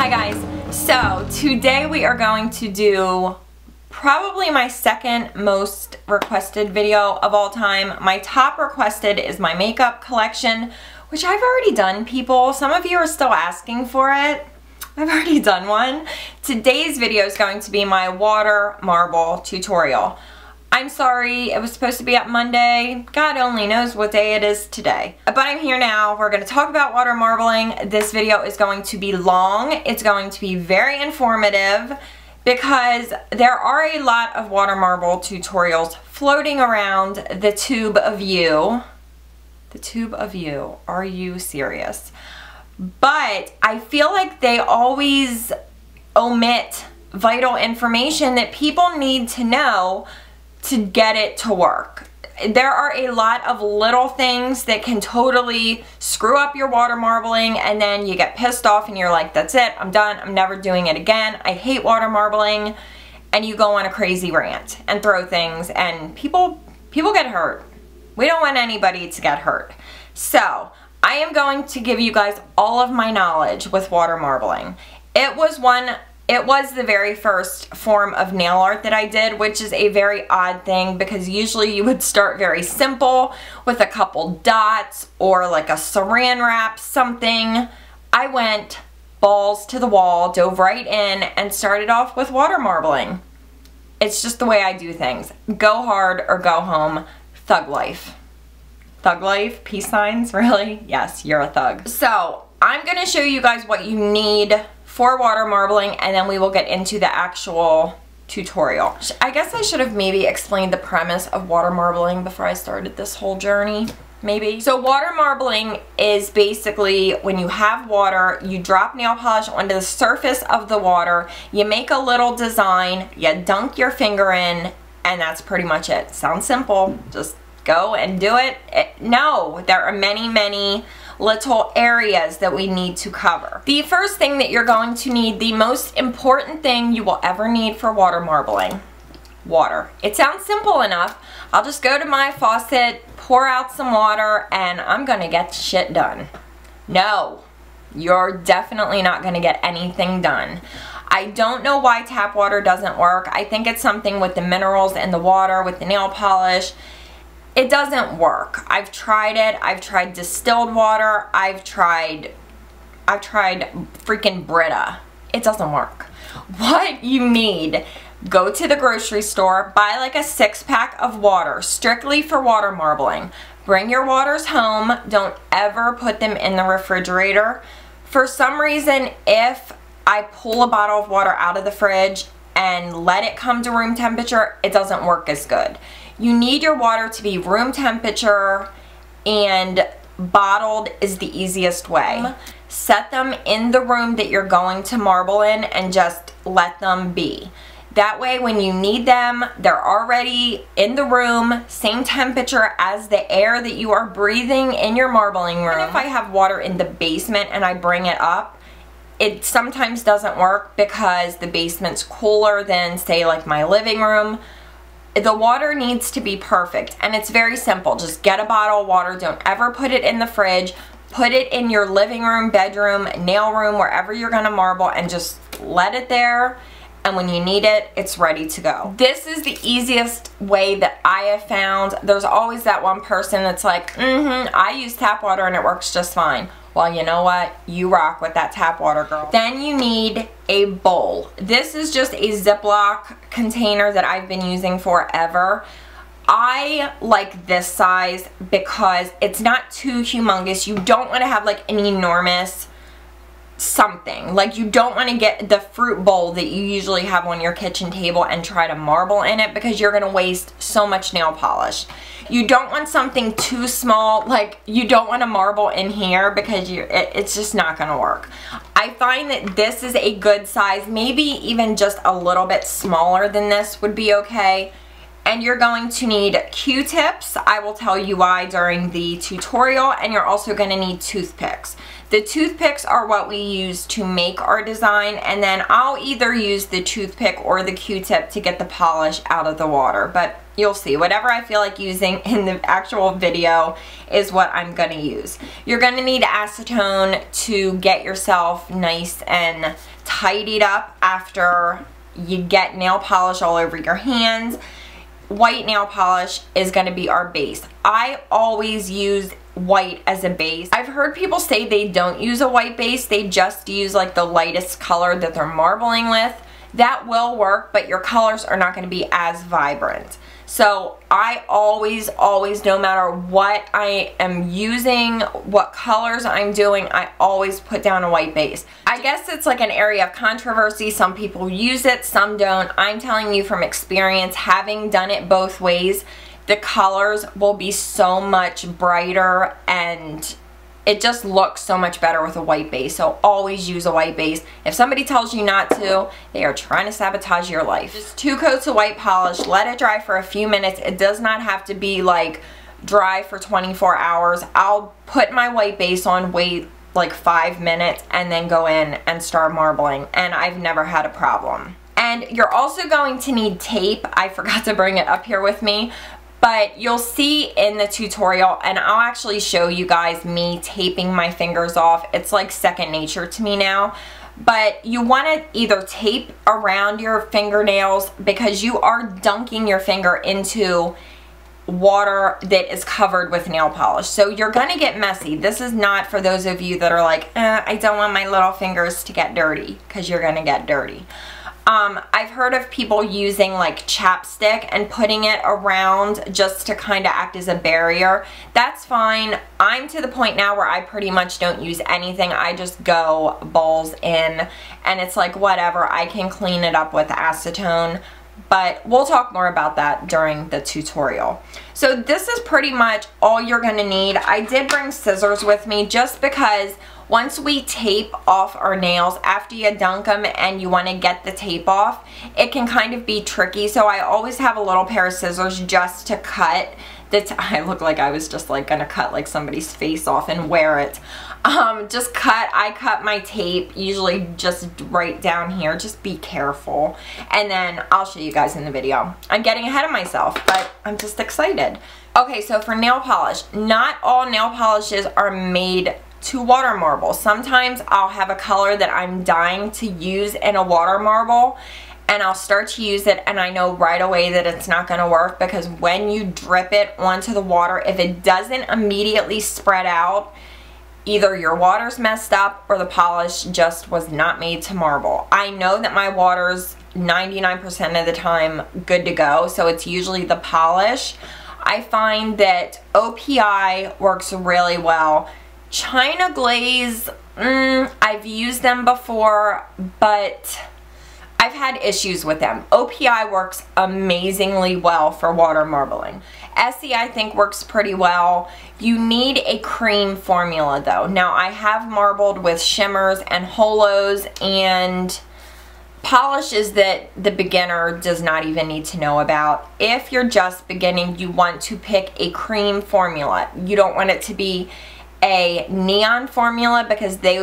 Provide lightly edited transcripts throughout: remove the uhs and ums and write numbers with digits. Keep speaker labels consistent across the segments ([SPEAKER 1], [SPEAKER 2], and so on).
[SPEAKER 1] Hi guys, so today we are going to do probably my second most requested video of all time. My top requested is my makeup collection, which I've already done, people. Some of you are still asking for it. I've already done one. Today's video is going to be my water marble tutorial. I'm sorry, it was supposed to be up Monday. God only knows what day it is today. But I'm here now. We're gonna talk about water marbling. This video is going to be long. It's going to be very informative because there are a lot of water marble tutorials floating around the tube of you. The tube of you. Are you serious? But I feel like they always omit vital information that people need to know to get it to work. There are a lot of little things that can totally screw up your water marbling, and then you get pissed off and you're like, that's it, I'm done, I'm never doing it again, I hate water marbling, and you go on a crazy rant and throw things, and people get hurt. We don't want anybody to get hurt. So I am going to give you guys all of my knowledge with water marbling. It was the very first form of nail art that I did, which is a very odd thing because usually you would start very simple with a couple dots or like a saran wrap, something. I went balls to the wall, dove right in, and started off with water marbling. It's just the way I do things. Go hard or go home. Thug life. Thug life? Peace signs? Really? Yes, you're a thug. So I'm going to show you guys what you need for water marbling, and then we will get into the actual tutorial. I guess I should have maybe explained the premise of water marbling before I started this whole journey, maybe. So water marbling is basically when you have water, you drop nail polish onto the surface of the water, you make a little design, you dunk your finger in, and that's pretty much it. Sounds simple, just go and do it. No, there are many little areas that we need to cover. The first thing that you're going to need, the most important thing you will ever need for water marbling, water. It sounds simple enough. I'll just go to my faucet, pour out some water, and I'm gonna get shit done. No, you're definitely not gonna get anything done. I don't know why tap water doesn't work. I think it's something with the minerals in the water, with the nail polish. It doesn't work. I've tried it. I've tried distilled water. I've tried freaking Brita. It doesn't work. What you need, go to the grocery store, buy like a 6-pack of water, strictly for water marbling. Bring your waters home. Don't ever put them in the refrigerator. For some reason, if I pull a bottle of water out of the fridge and let it come to room temperature, it doesn't work as good. You need your water to be room temperature, and bottled is the easiest way. Set them in the room that you're going to marble in and just let them be. That way when you need them, they're already in the room, same temperature as the air that you are breathing in your marbling room. And if I have water in the basement and I bring it up, it sometimes doesn't work because the basement's cooler than, say, like my living room. The water needs to be perfect, and it's very simple. Just get a bottle of water. Don't ever put it in the fridge. Put it in your living room, bedroom, nail room, wherever you're gonna marble, and just let it there, and when you need it, it's ready to go. This is the easiest way that I have found. There's always that one person that's like, I use tap water and it works just fine. Well, you know what? You rock with that tap water, girl. Then you need a bowl. This is just a Ziploc container that I've been using forever. I like this size because it's not too humongous. You don't want to have like an enormous something. Like, you don't want to get the fruit bowl that you usually have on your kitchen table and try to marble in it because you're going to waste so much nail polish. You don't want something too small, like you don't want to marble in here because it's just not going to work. I find that this is a good size, maybe even just a little bit smaller than this would be okay. And you're going to need Q-tips. I will tell you why during the tutorial, and you're also going to need toothpicks. The toothpicks are what we use to make our design, and then I'll either use the toothpick or the Q-tip to get the polish out of the water, but you'll see. Whatever I feel like using in the actual video is what I'm going to use. You're going to need acetone to get yourself nice and tidied up after you get nail polish all over your hands. White nail polish is going to be our base. I always use white as a base. I've heard people say they don't use a white base, they just use like the lightest color that they're marbling with. That will work, but your colors are not going to be as vibrant. So I always, no matter what I am using, what colors I'm doing, I always put down a white base. I guess it's like an area of controversy. Some people use it, some don't. I'm telling you from experience, having done it both ways, the colors will be so much brighter and it just looks so much better with a white base. So always use a white base. If somebody tells you not to, they are trying to sabotage your life. Just 2 coats of white polish, let it dry for a few minutes. It does not have to be like dry for 24 hours. I'll put my white base on, wait like 5 minutes, and then go in and start marbling, and I've never had a problem. And you're also going to need tape. I forgot to bring it up here with me, but you'll see in the tutorial, and I'll actually show you guys me taping my fingers off. It's like second nature to me now. But you want to either tape around your fingernails because you are dunking your finger into water that is covered with nail polish. So you're going to get messy. This is not for those of you that are like, I don't want my little fingers to get dirty, because you're going to get dirty. I've heard of people using like chapstick and putting it around just to kind of act as a barrier. That's fine. I'm to the point now where I pretty much don't use anything. I just go balls in, and it's like whatever. I can clean it up with acetone, but we'll talk more about that during the tutorial. So this is pretty much all you're going to need. I did bring scissors with me just because once we tape off our nails, after you dunk them and you want to get the tape off, it can kind of be tricky. So I always have a little pair of scissors just to cut I look like I was just like gonna cut like somebody's face off and wear it. I cut my tape usually just right down here. Just be careful, and then I'll show you guys in the video. I'm getting ahead of myself, but I'm just excited. Okay, so for nail polish, not all nail polishes are made to water marble. Sometimes I'll have a color that I'm dying to use in a water marble, and I'll start to use it, and I know right away that it's not going to work, because when you drip it onto the water, if it doesn't immediately spread out, either your water's messed up or the polish just was not made to marble. I know that my water's 99% of the time good to go, so it's usually the polish. I find that OPI works really well. China Glaze, I've used them before, but I've had issues with them. OPI works amazingly well for water marbling. Essie, I think, works pretty well. You need a cream formula though. Now, I have marbled with shimmers and holos and polishes that the beginner does not even need to know about. If you're just beginning, you want to pick a cream formula. You don't want it to be a neon formula, because they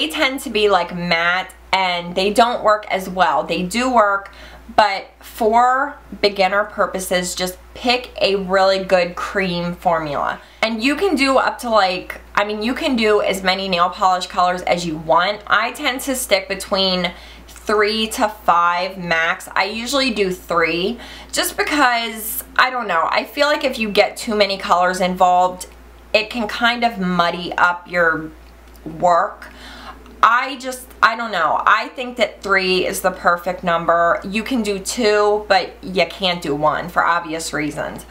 [SPEAKER 1] tend to be like matte and they don't work as well. They do work, but for beginner purposes, just pick a really good cream formula. And you can do up to like, I mean, you can do as many nail polish colors as you want. I tend to stick between 3 to 5 max. I usually do 3 just because, I don't know, I feel like if you get too many colors involved, it can kind of muddy up your work. I don't know. I think that 3 is the perfect number. You can do 2, but you can't do 1 for obvious reasons.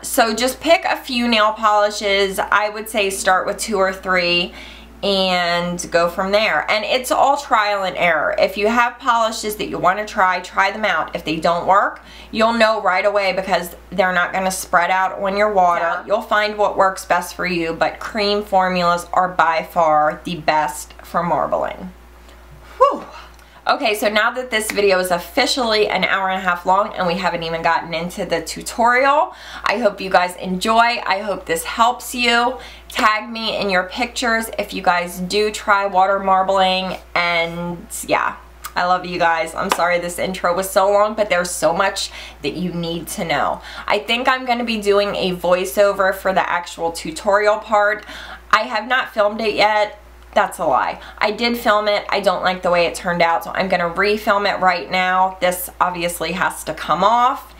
[SPEAKER 1] So just pick a few nail polishes. I would say start with 2 or 3 and go from there. And it's all trial and error. If you have polishes that you want to try them out. If they don't work, you'll know right away, because they're not going to spread out on your water. Yeah. You'll find what works best for you, but cream formulas are by far the best for marbling. Whew. Okay, so now that this video is officially an hour and a half long and we haven't even gotten into the tutorial, I hope you guys enjoy. I hope this helps you. Tag me in your pictures if you guys do try water marbling, and yeah, I love you guys. I'm sorry this intro was so long, but there's so much that you need to know. I think I'm going to be doing a voiceover for the actual tutorial part. I have not filmed it yet. That's a lie. I did film it. I don't like the way it turned out, so I'm going to refilm it right now. This obviously has to come off,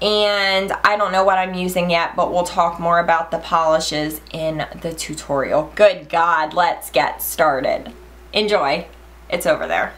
[SPEAKER 1] and I don't know what I'm using yet, but we'll talk more about the polishes in the tutorial. Good God, let's get started. Enjoy. It's over there.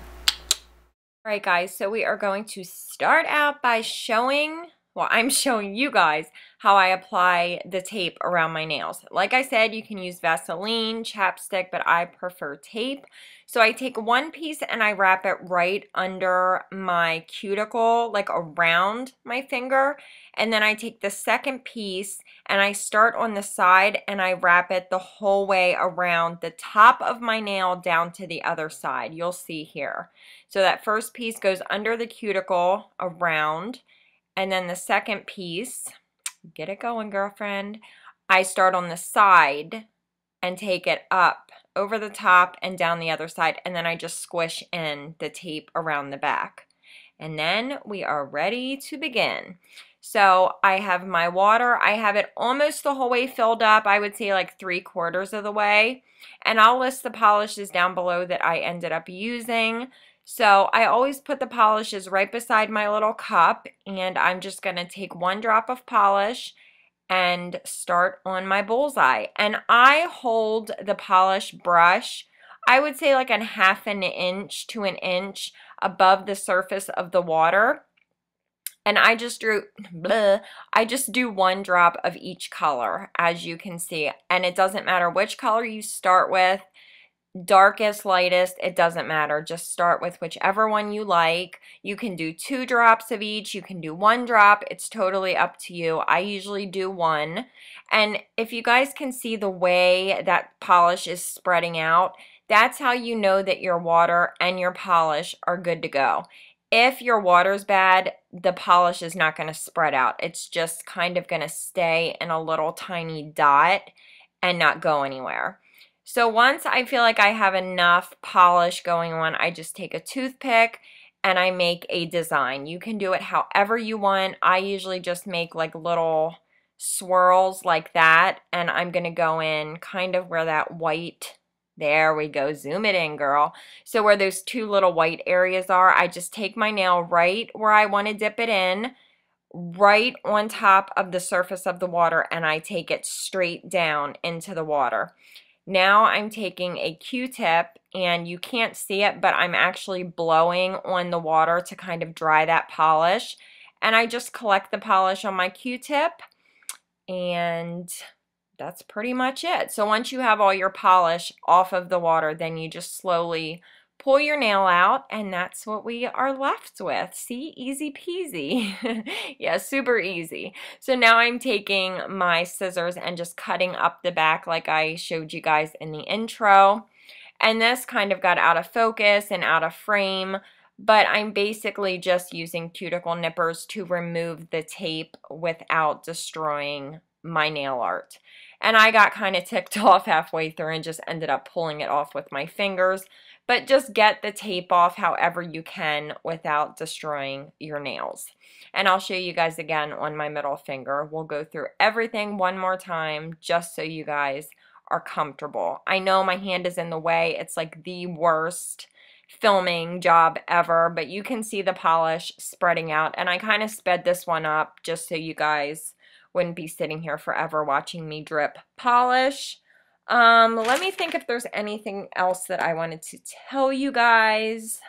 [SPEAKER 1] Alright guys, so we are going to start out by showing, well, I'm showing you guys how I apply the tape around my nails. Like I said, you can use Vaseline, chapstick, but I prefer tape. So I take one piece and I wrap it right under my cuticle, like around my finger. And then I take the second piece and I start on the side and I wrap it the whole way around the top of my nail down to the other side. You'll see here. So that first piece goes under the cuticle around, and then the second piece, get it going girlfriend, I start on the side and take it up over the top and down the other side, and then I just squish in the tape around the back. And then we are ready to begin. So I have my water, I have it almost the whole way filled up, I would say like 3/4 of the way, and I'll list the polishes down below that I ended up using. So I always put the polishes right beside my little cup, and I'm just going to take one drop of polish and start on my bullseye. And I hold the polish brush, I would say like a 1/2 inch to an inch above the surface of the water. And I just do one drop of each color, as you can see. And it doesn't matter which color you start with. Darkest, lightest, it doesn't matter. Just start with whichever one you like. You can do 2 drops of each. You can do 1 drop. It's totally up to you. I usually do 1. And if you guys can see the way that polish is spreading out, that's how you know that your water and your polish are good to go. If your water's bad, the polish is not going to spread out. It's just kind of going to stay in a little tiny dot and not go anywhere. So once I feel like I have enough polish going on, I just take a toothpick and I make a design. You can do it however you want. I usually just make like little swirls like that, and I'm going to go in kind of where that white, there we go, zoom it in girl. So where those 2 little white areas are, I just take my nail right where I want to dip it in, right on top of the surface of the water, and I take it straight down into the water. Now I'm taking a Q-tip, and you can't see it, but I'm actually blowing on the water to kind of dry that polish. And I just collect the polish on my Q-tip, and that's pretty much it. So once you have all your polish off of the water, then you just slowly pull your nail out, and that's what we are left with. See, easy peasy. Yeah, super easy. So now I'm taking my scissors and just cutting up the back like I showed you guys in the intro. And this kind of got out of focus and out of frame, but I'm basically just using cuticle nippers to remove the tape without destroying my nail art. And I got kind of ticked off halfway through and just ended up pulling it off with my fingers. But just get the tape off however you can without destroying your nails. And I'll show you guys again on my middle finger. We'll go through everything one more time just so you guys are comfortable. I know my hand is in the way. It's like the worst filming job ever, but you can see the polish spreading out. And I kind of sped this one up just so you guys wouldn't be sitting here forever watching me drip polish. Let me think if there's anything else that I wanted to tell you guys.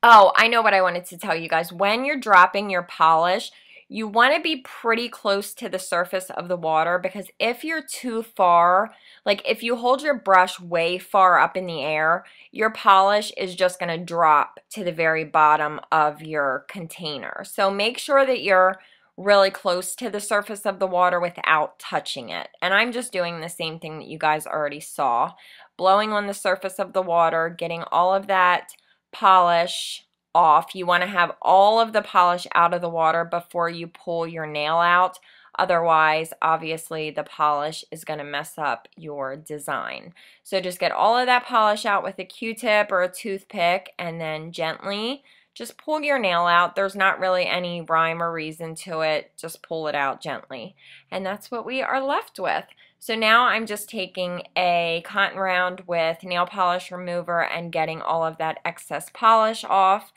[SPEAKER 1] Oh, I know what I wanted to tell you guys. When you're dropping your polish, you want to be pretty close to the surface of the water, because if you're too far, like if you hold your brush way far up in the air, your polish is just going to drop to the very bottom of your container. So make sure that you're really close to the surface of the water without touching it. And I'm just doing the same thing that you guys already saw. Blowing on the surface of the water, getting all of that polish off. You want to have all of the polish out of the water before you pull your nail out. Otherwise, obviously, the polish is going to mess up your design. So just get all of that polish out with a Q-tip or a toothpick and then gently just pull your nail out. There's not really any rhyme or reason to it. Just pull it out gently. And that's what we are left with. So now I'm just taking a cotton round with nail polish remover and getting all of that excess polish off.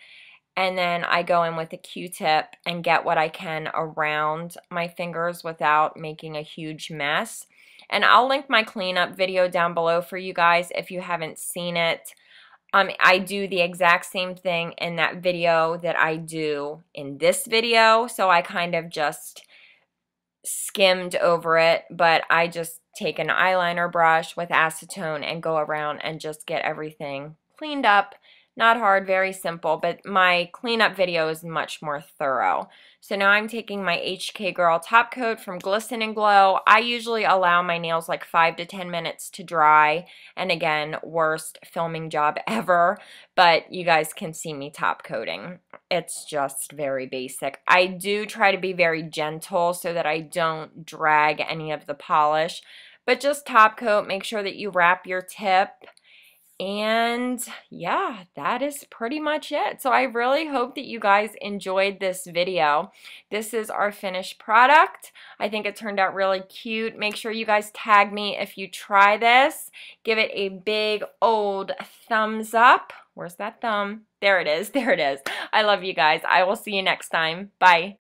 [SPEAKER 1] And then I go in with a Q-tip and get what I can around my fingers without making a huge mess. And I'll link my cleanup video down below for you guys if you haven't seen it. I do the exact same thing in that video that I do in this video, so I kind of just skimmed over it, but I just take an eyeliner brush with acetone and go around and just get everything cleaned up. Not hard, very simple, but my cleanup video is much more thorough. So now I'm taking my HK Girl top coat from Glisten and Glow. I usually allow my nails like 5 to 10 minutes to dry. And again, worst filming job ever, but you guys can see me top coating. It's just very basic. I do try to be very gentle so that I don't drag any of the polish, but just top coat, make sure that you wrap your tip. And yeah, that is pretty much it. So I really hope that you guys enjoyed this video. This is our finished product. I think it turned out really cute. Make sure you guys tag me if you try this. Give it a big old thumbs up. Where's that thumb? There it is. There it is. I love you guys. I will see you next time. Bye.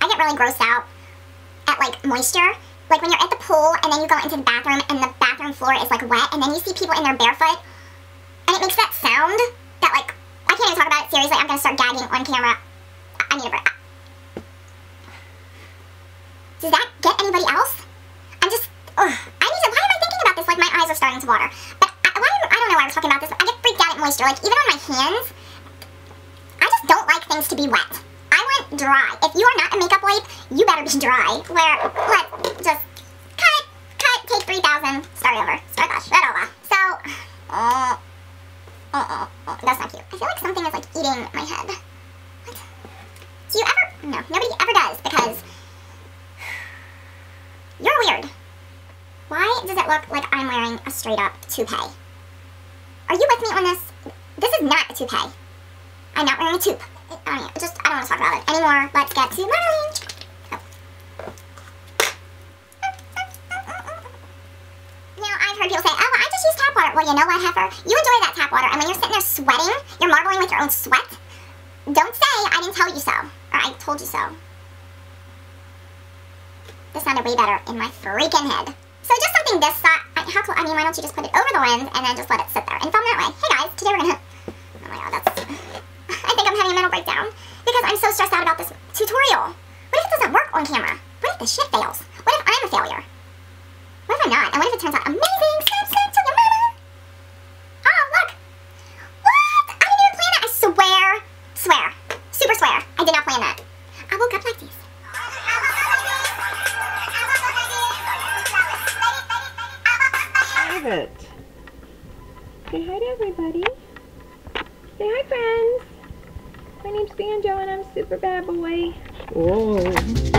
[SPEAKER 2] I get really grossed out at like moisture. Like when you're at the pool and then you go into the bathroom and the bathroom floor is like wet and then you see people in there barefoot and it makes that sound that like, I can't even talk about it seriously. I'm gonna start gagging on camera. I need a break. Does that get anybody else? I'm just, why am I thinking about this? Like my eyes are starting to water. But I don't know why I was talking about this, but I get freaked out at moisture. Like even on my hands, I just don't like things to be wet. I want dry. If you are not a makeup wipe, you better be dry. Let's just cut, take 3,000, start over. Start over. So, that's not cute. I feel like something is like eating my head. What? Do you ever? No, nobody ever does because you're weird. Why does it look like I'm wearing a straight up toupee? Are you with me on this? This is not a toupee. I'm not wearing a toupee. I don't want to talk about it anymore. Let's get to modeling. Now, I've heard people say, oh, I just use tap water. Well, you know what, Heifer? You enjoy that tap water, and when you're sitting there sweating, you're marbling with your own sweat. Don't say I didn't tell you so, or I told you so. This sounded way better in my freaking head. So just something this size, I mean, why don't you just put it over the lens and then just let it sit there and film that way? Hey guys, today we're gonna, oh my god, I think I'm having a mental breakdown because I'm so stressed out about this tutorial. What if it doesn't work on camera? What if the shit fails? What if I'm a failure? What if I'm not? And what if it turns out amazing? Snap to your mama. Oh, look. What? I didn't even plan it. I swear. Super swear. I did not plan that. I woke up like this.
[SPEAKER 3] It. Say hi to everybody. Say hi, friends. My name's Banjo and I'm super bad boy. Whoa.